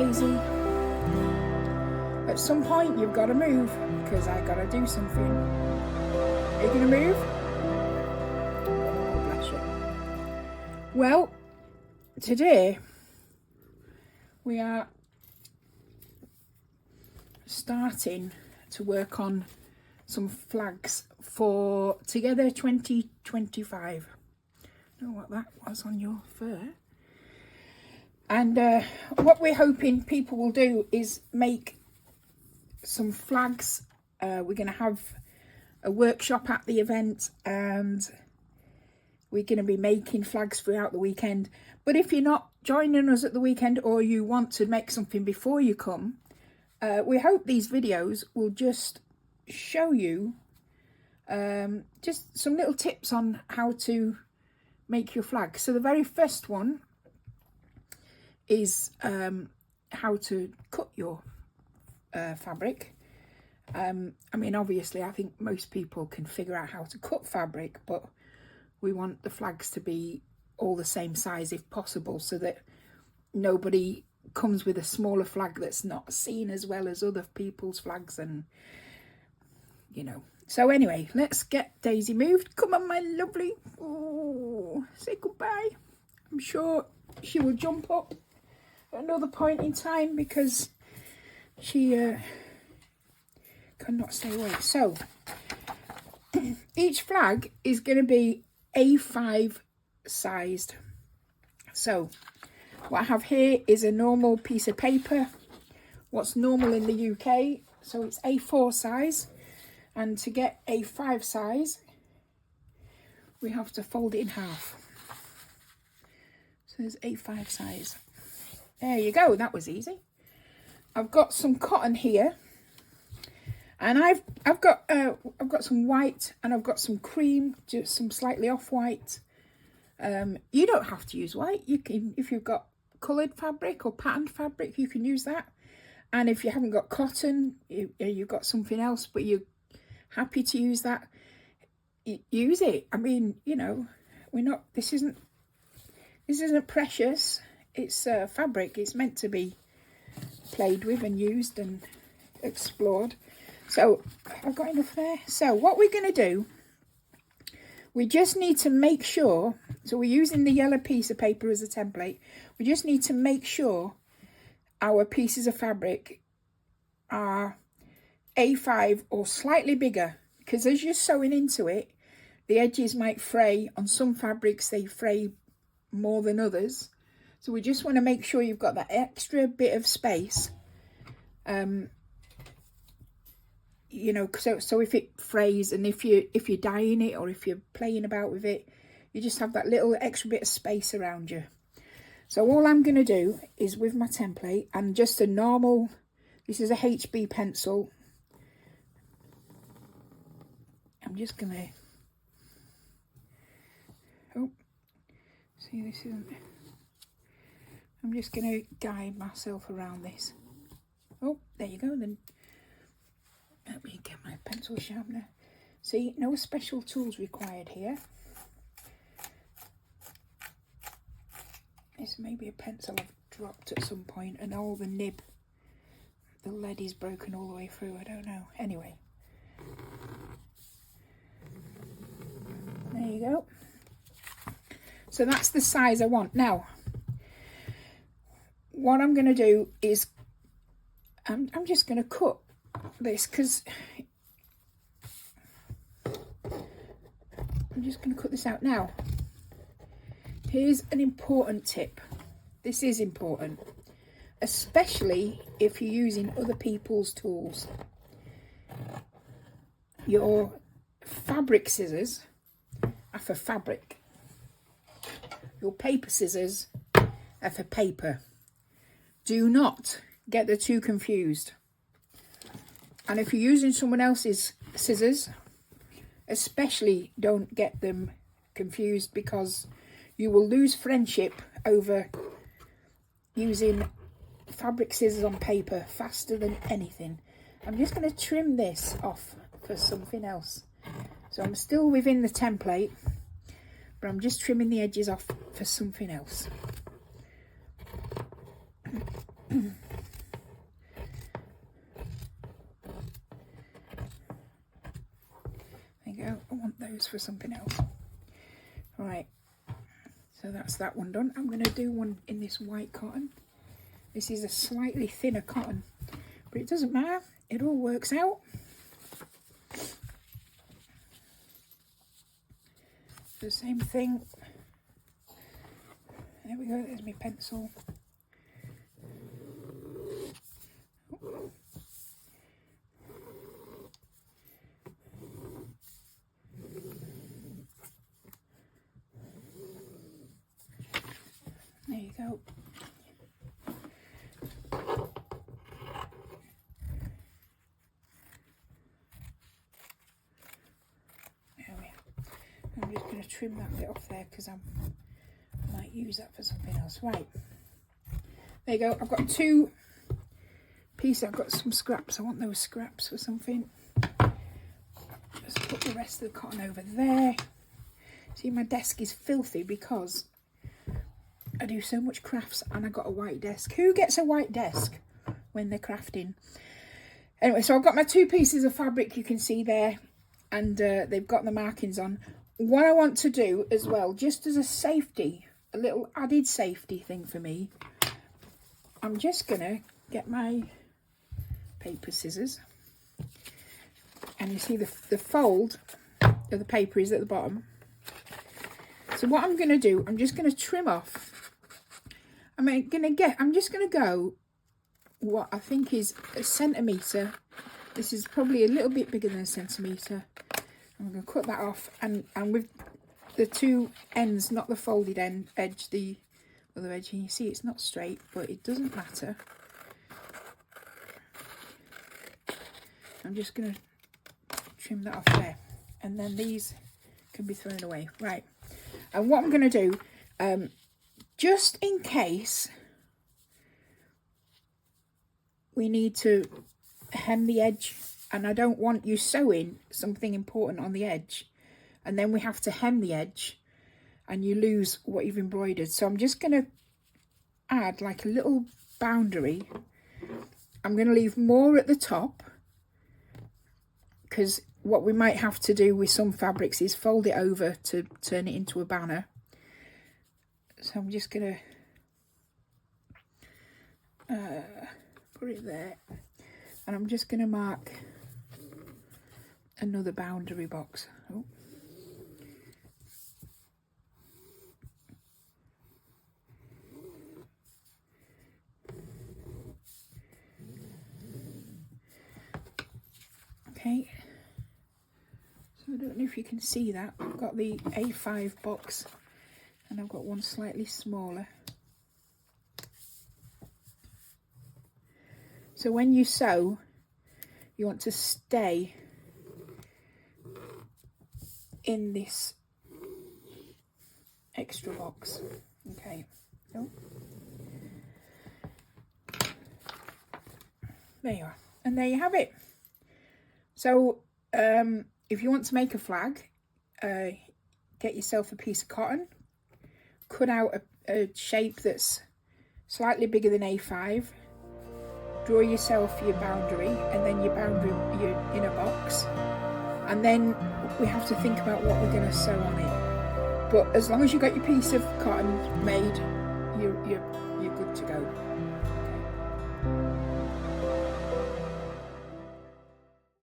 Daisy. At some point you've got to move, because I got to do something. Are you going to move? Oh, bless you. Well, today we are starting to work on some flags for Together 2025. I don't know what that was on your fur. And what we're hoping people will do is make some flags. We're going to have a workshop at the event, and we're going to be making flags throughout the weekend. But if you're not joining us at the weekend, or you want to make something before you come, we hope these videos will just show you just some little tips on how to make your flag. So the very first one is how to cut your fabric. I mean, obviously I think most people can figure out how to cut fabric, but we want the flags to be all the same size if possible, so that nobody comes with a smaller flag that's not seen as well as other people's flags, and you know. So anyway, let's get Daisy moved. Come on, my lovely. Oh, say goodbye. I'm sure she will jump up at another point in time because she cannot stay away. So each flag is going to be A5 sized. So what I have here is a normal piece of paper, what's normal in the UK, so it's A4 size, and to get A5 size we have to fold it in half. So there's A5 size. There you go, that was easy. I've got some cotton here, and I've got some white, and I've got some cream, just some slightly off white. You don't have to use white. You can, if you've got coloured fabric or patterned fabric, you can use that. And if you haven't got cotton, you've got something else, but you're happy to use that, use it. I mean, you know, this isn't precious. It's fabric. It's meant to be played with and used and explored. So I've got enough there. So what we're going to do, we just need to make sure, so we're using the yellow piece of paper as a template. We just need to make sure our pieces of fabric are A5 or slightly bigger, because as you're sewing into it, the edges might fray. On some fabrics they fray more than others, so we just want to make sure you've got that extra bit of space, you know, so if it frays, and if you're dyeing it or if you're playing about with it, you just have that little extra bit of space around you. So all I'm going to do is, with my template and just a normal, this is a HB pencil, I'm just going to, oh, see, this isn't, I'm just going to guide myself around this. Oh, there you go. Then let me get my pencil sharpener. See, no special tools required here. This may be a pencil I've dropped at some point, and all the nib, the lead is broken all the way through. I don't know. Anyway, there you go. So that's the size I want. Now, what I'm going to do is I'm just going to cut this, because I'm just going to cut this out. Now, here's an important tip. This is important, especially if you're using other people's tools. Your fabric scissors are for fabric. Your paper scissors are for paper. Do not get the two confused. And if you're using someone else's scissors, especially don't get them confused, because you will lose friendship over using fabric scissors on paper faster than anything. I'm just going to trim this off for something else. So I'm still within the template, but I'm just trimming the edges off for something else. you go. I want those for something else. Right, so that's that one done. I'm going to do one in this white cotton. This is a slightly thinner cotton, but it doesn't matter. It all works out. The same thing. There we go, there's my pencil. There you go. There we are. I'm just going to trim that bit off there because I might use that for something else. Right. There you go. I've got two pieces. I've got some scraps. I want those scraps for something. Just put the rest of the cotton over there. See, my desk is filthy because I do so much crafts and I got a white desk. Who gets a white desk when they're crafting? Anyway, so I've got my two pieces of fabric you can see there, and they've got the markings on. What I want to do as well, just as a safety, a little added safety thing for me, I'm just gonna get my paper scissors, and you see the fold of the paper is at the bottom. So what I'm gonna do, I'm just gonna trim off. I'm just gonna go what I think is a centimetre. This is probably a little bit bigger than a centimetre. I'm going to cut that off, and with the two ends, not the folded edge, the other edge. You see it's not straight, but it doesn't matter. I'm just going to trim that off there, and then these can be thrown away. Right, and what I'm going to do, just in case we need to hem the edge, and I don't want you sewing something important on the edge and then we have to hem the edge and you lose what you've embroidered. So I'm just going to add like a little boundary. I'm going to leave more at the top, because what we might have to do with some fabrics is fold it over to turn it into a banner. So I'm just going to put it there, and I'm just going to mark another boundary box. Oh. Okay, so I don't know if you can see that. I've got the A5 box and I've got one slightly smaller. So when you sew, you want to stay in this extra box. Okay, so there you are, and there you have it. So if you want to make a flag, get yourself a piece of cotton, cut out a shape that's slightly bigger than A5, draw yourself your boundary, and then your boundary you're in a box, and then we have to think about what we're going to sew on it. But as long as you got your piece of cotton made, you're good to go.